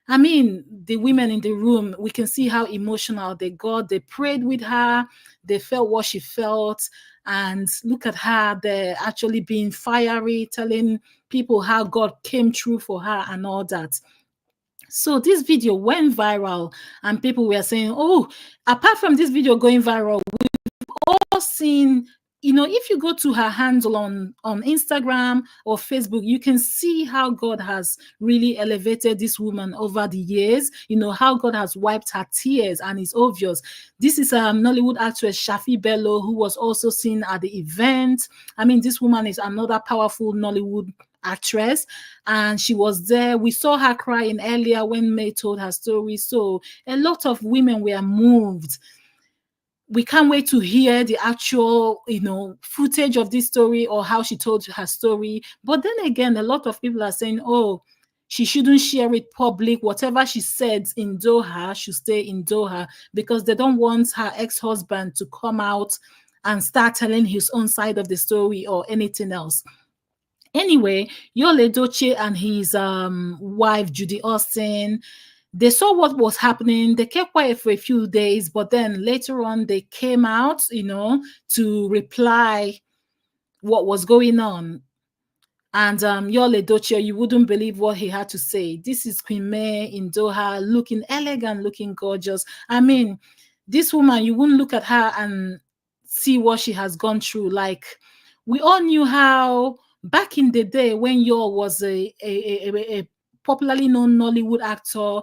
I mean, the women in the room, we can see how emotional they got. They prayed with her. They felt what she felt. And look at her. They're actually being fiery, telling people how God came through for her and all that. So this video went viral, and people were saying, oh, apart from this video going viral, we've all seen, if you go to her handle on Instagram or Facebook, you can see how God has really elevated this woman over the years, how God has wiped her tears, and it's obvious. This is Nollywood actress Shafi Bello, who was also seen at the event. I mean, this woman is another powerful Nollywood actress, and she was there. We saw her crying earlier when May told her story. So a lot of women were moved. We can't wait to hear the actual, footage of this story or how she told her story. But then again, a lot of people are saying, oh, she shouldn't share it public. Whatever she said in Doha should stay in Doha, because they don't want her ex-husband to come out and start telling his own side of the story or anything else. Anyway, Yul Edochie and his wife, Judy Austin, they saw what was happening. They kept quiet for a few days, but then later on, they came out, to reply what was going on. And Yul Edochie, you wouldn't believe what he had to say. This is Queen May in Doha, looking elegant, looking gorgeous. I mean, this woman, you wouldn't look at her and see what she has gone through. Like, we all knew how back in the day when Yul was a popularly known Nollywood actor,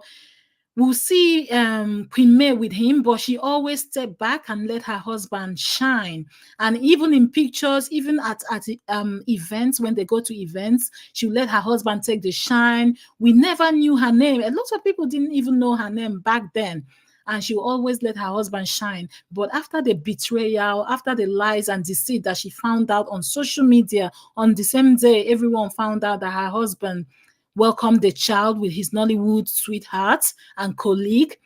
we'll see Queen May with him, but she always stepped back and let her husband shine. And even in pictures, even at events, when they go to events, she'll let her husband take the shine. We never knew her name. A lot of people didn't even know her name back then. And she will always let her husband shine. But after the betrayal, after the lies and deceit that she found out on social media, on the same day, everyone found out that her husband welcomed the child with his Nollywood sweetheart and colleague.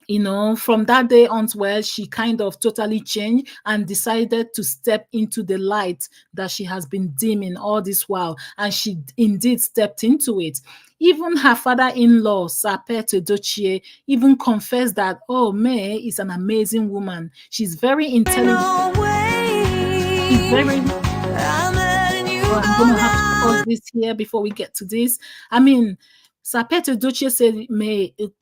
From that day onward, she kind of totally changed and decided to step into the light that she has been dimming all this while. And she indeed stepped into it. Even her father-in-law, Sapet Edochie, even confessed that, oh, May is an amazing woman. She's very intelligent. She's very Oh, I'm going to have to pause this here before we get to this. I mean, Sapet Edochie said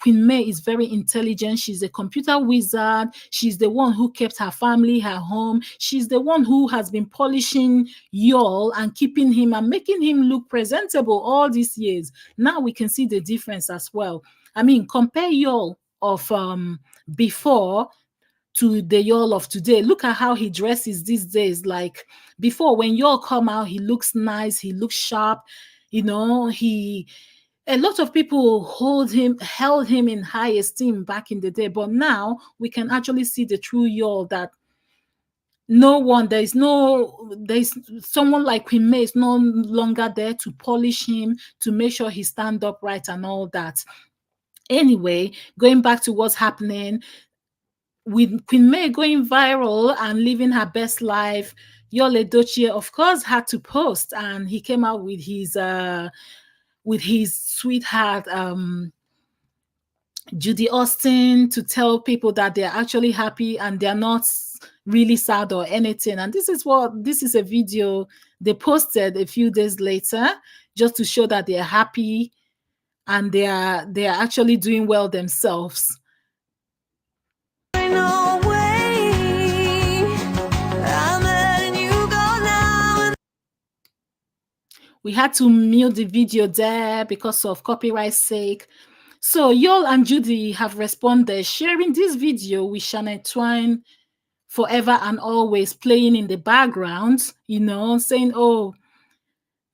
Queen May is very intelligent. She's a computer wizard. She's the one who kept her family, her home. She's the one who has been polishing Yul and keeping him and making him look presentable all these years. Now we can see the difference as well. I mean, compare Yul of before to the Yul of today. Look at how he dresses these days. Like before, when Yul come out, he looks nice, he looks sharp. A lot of people held him in high esteem back in the day, but now we can actually see the true Yul that there's someone like Queen May is no longer there to polish him, to make sure he stand upright and all that. Anyway, going back to what's happening, with Queen May going viral and living her best life, Yul Edochie, of course, had to post, and he came out with his sweetheart, Judy Austin, to tell people that they're actually happy and they're not really sad or anything. And this is a video they posted a few days later, just to show that they're happy and they're actually doing well themselves. We had to mute the video there because of copyright sake. So Yul and Judy have responded, sharing this video with Shania Twain forever and always playing in the background, saying, oh,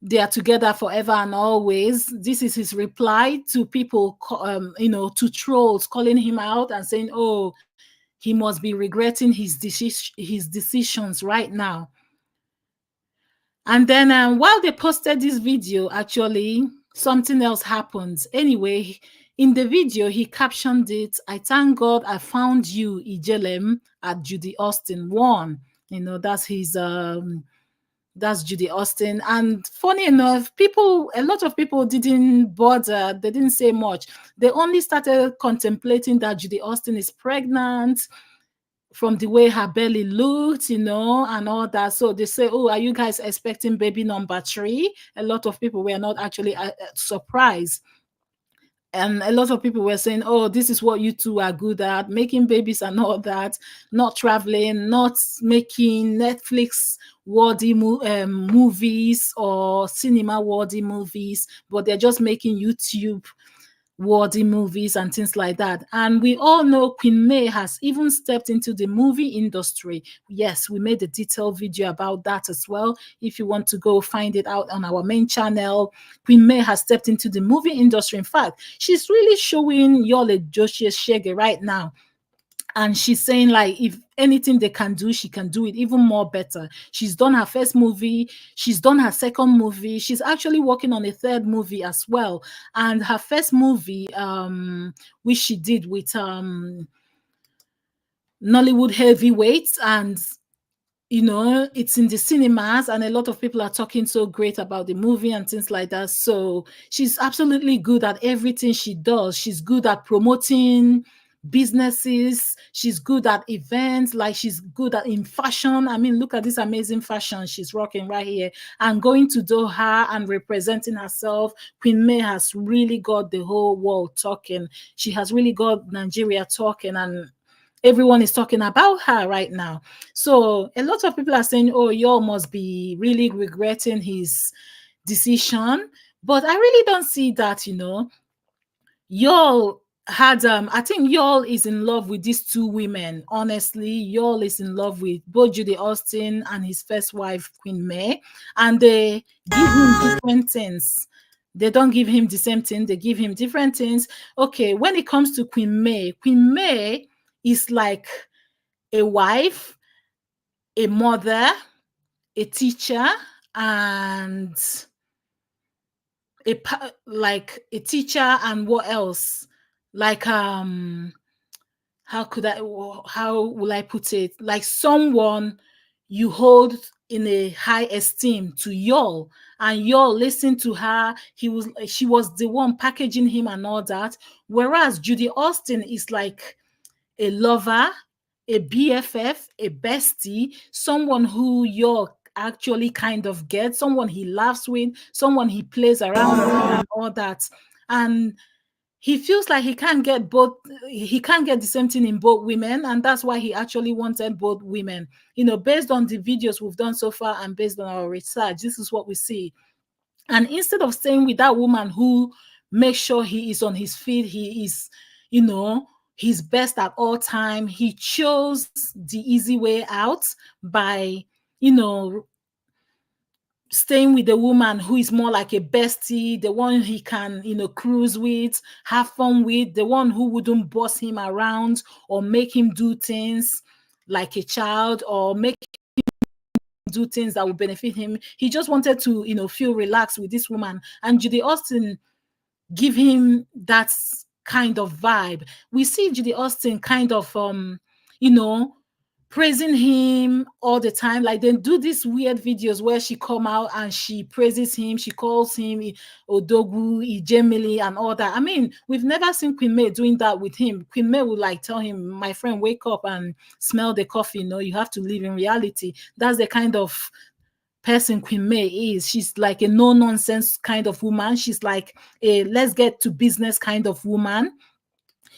they are together forever and always. This is his reply to people, to trolls calling him out and saying, oh, he must be regretting his decisions right now. And then while they posted this video, actually, something else happened. Anyway, in the video, he captioned it, "I thank God I found you, Ijelem, at Judy Austin 1." That's Judy Austin. And funny enough, a lot of people didn't bother. They didn't say much. They only started contemplating that Judy Austin is pregnant from the way her belly looked, and all that. So they say, oh, are you guys expecting baby number 3? A lot of people were not actually surprised. And a lot of people were saying, oh, this is what you two are good at, making babies and all that, not traveling, not making Netflix worthy movies or cinema worthy movies, but they're just making YouTube worthy movies and things like that. And we all know Queen May has even stepped into the movie industry. Yes, we made a detailed video about that as well. If you want to go find it out on our main channel, Queen May has stepped into the movie industry. In fact, she's really showing Yul Edochie's shege right now. And she's saying, like, if anything they can do, she can do it even more better. She's done her first movie. She's done her second movie. She's actually working on a third movie as well. And her first movie, which she did with Nollywood heavyweights, and it's in the cinemas, and a lot of people are talking so great about the movie and things like that. So she's absolutely good at everything she does. She's good at promoting businesses. She's good at events. Like, she's good in fashion. I mean, look at this amazing fashion she's rocking right here. And going to Doha and representing herself, Queen May has really got the whole world talking. She has really got Nigeria talking, and everyone is talking about her right now. So a lot of people are saying, oh, Yul must be really regretting his decision. But I really don't see that, Yul had I think Yul is in love with these two women. Honestly, Yul is in love with both Judy Austin and his first wife, Queen May, and they give him different things. They don't give him the same thing, they give him different things. Okay, when it comes to Queen May is like a wife, a mother, a teacher, and like a teacher, and what else? Like how could I how will I put it? Like someone you hold in a high esteem to Yul, and Yul listened to her. She was the one packaging him and all that. Whereas Judy Austin is like a lover, a BFF, a bestie, someone who you're actually kind of get, someone he laughs with, someone he plays around with, and all that. And he feels like he can't get the same thing in both women, and that's why he actually wanted both women. Based on the videos we've done so far and based on our research, this is what we see. And instead of staying with that woman who makes sure he is on his feet, he is, you know, his best at all time, he chose the easy way out by, you know, staying with the woman who is more like a bestie, the one he can, cruise with, have fun with, the one who wouldn't boss him around or make him do things like a child, or make do things that would benefit him. He just wanted to, feel relaxed with this woman. And Judy Austin give him that kind of vibe. We see Judy Austin kind of you know, praising him all the time. Like they do these weird videos where she come out and she praises him, she calls him Odogu, Ijemili, and all that. I mean, we've never seen Queen May doing that with him. Queen May would like tell him, my friend, wake up and smell the coffee. You have to live in reality. That's the kind of person Queen May is. She's like a no-nonsense kind of woman. She's like a let's get to business kind of woman.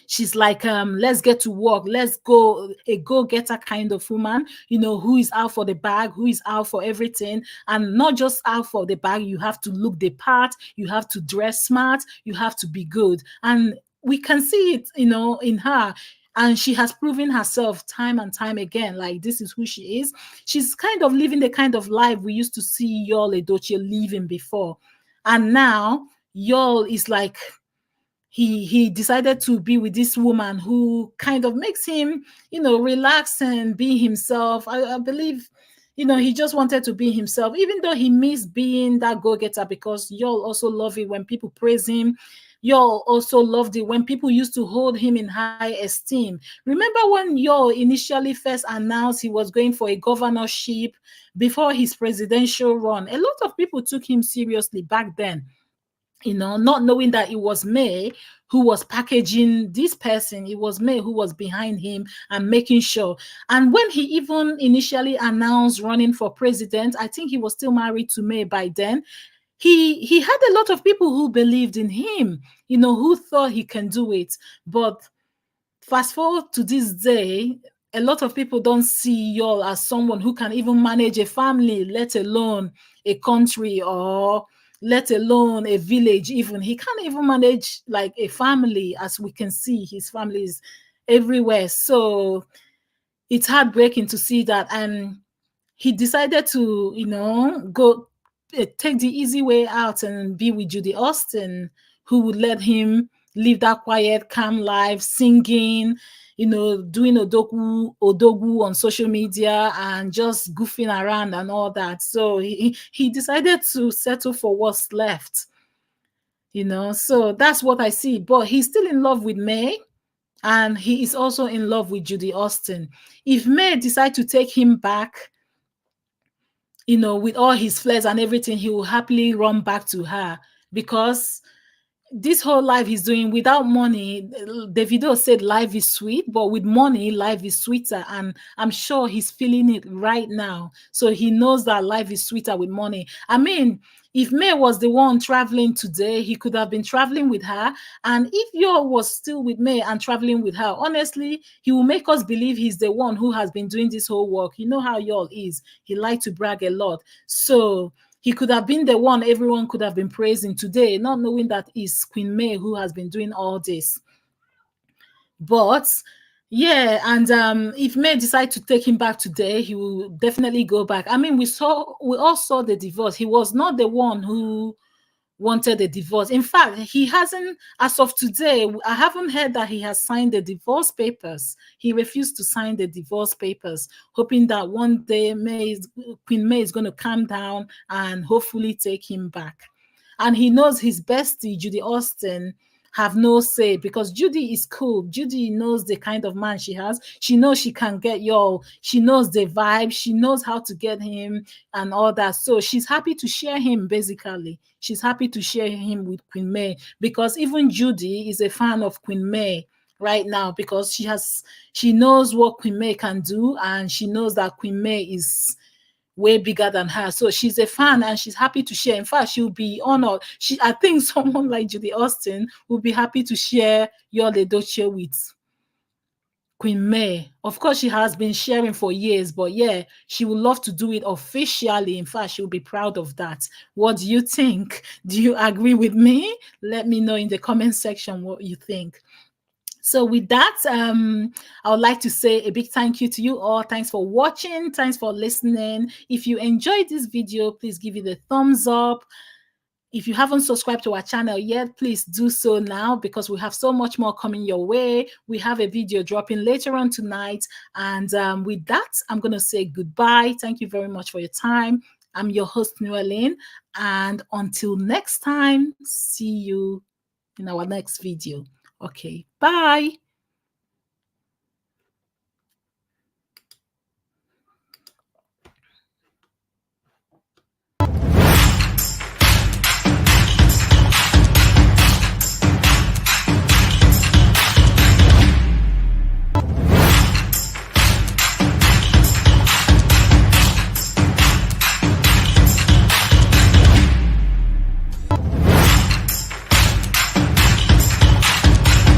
She's like, let's get to work, let's go, a go-getter kind of woman, who is out for the bag, who is out for everything. And not just out for the bag, you have to look the part, you have to dress smart, you have to be good. And we can see it, in her. And she has proven herself time and time again, like this is who she is. She's kind of living the kind of life we used to see Yul Edochie living before. And now Yul is like, he decided to be with this woman who kind of makes him, relax and be himself. I believe, he just wanted to be himself, even though he missed being that go-getter, because Yul also love it when people praise him. Yul also loved it when people used to hold him in high esteem. Remember when Yul initially first announced he was going for a governorship before his presidential run? A lot of people took him seriously back then, not knowing that it was May who was packaging this person. It was May who was behind him and making sure. And when he even initially announced running for president, I think he was still married to May by then. He had a lot of people who believed in him, who thought he can do it. But fast forward to this day, a lot of people don't see Yul as someone who can even manage a family, let alone a country, or let alone a village. Even he can't even manage like a family. As we can see, his family is everywhere. So it's heartbreaking to see that. And he decided to, go take the easy way out and be with Judy Austin, who would let him live that quiet, calm life, singing, doing odogu on social media and just goofing around and all that. So he decided to settle for what's left, So that's what I see. But he's still in love with May, and he is also in love with Judy Austin. If May decide to take him back, with all his flares and everything, he will happily run back to her, because this whole life he's doing without money, Davido said life is sweet, but with money, life is sweeter. And I'm sure he's feeling it right now. So he knows that life is sweeter with money. I mean, if May was the one traveling today, he could have been traveling with her. And if Yo was still with May and traveling with her, honestly, he will make us believe he's the one who has been doing this whole work. You know how Yo is. He likes to brag a lot. So he could have been the one everyone could have been praising today, not knowing that it's Queen May who has been doing all this. But yeah, and if May decide to take him back today, he will definitely go back. I mean, we all saw the divorce. He was not the one who wanted a divorce. In fact, he hasn't, as of today, I haven't heard that he has signed the divorce papers. He refused to sign the divorce papers, hoping that one day Queen May is going to calm down and hopefully take him back. And he knows his bestie, Judy Austin, have no say because Judy is cool. Judy knows the kind of man she has. She knows she can get y'all. She knows the vibe. She knows how to get him and all that. So she's happy to share him, basically. She's happy to share him with Queen May because even Judy is a fan of Queen May right now because she knows what Queen May can do, and she knows that Queen May is way bigger than her. So she's a fan and she's happy to share. In fact, she'll be honored. I think someone like Judy Austin will be happy to share Yul Edochie with Queen May. Of course, she has been sharing for years, but yeah, she would love to do it officially. In fact, she'll be proud of that. What do you think? Do you agree with me? Let me know in the comment section what you think. So with that, I would like to say a big thank you to you all. Thanks for watching. Thanks for listening. If you enjoyed this video, please give it a thumbs up. If you haven't subscribed to our channel yet, please do so now because we have so much more coming your way. We have a video dropping later on tonight. And with that, I'm going to say goodbye. Thank you very much for your time. I'm your host, Nuelin. And until next time, see you in our next video. Okay, bye.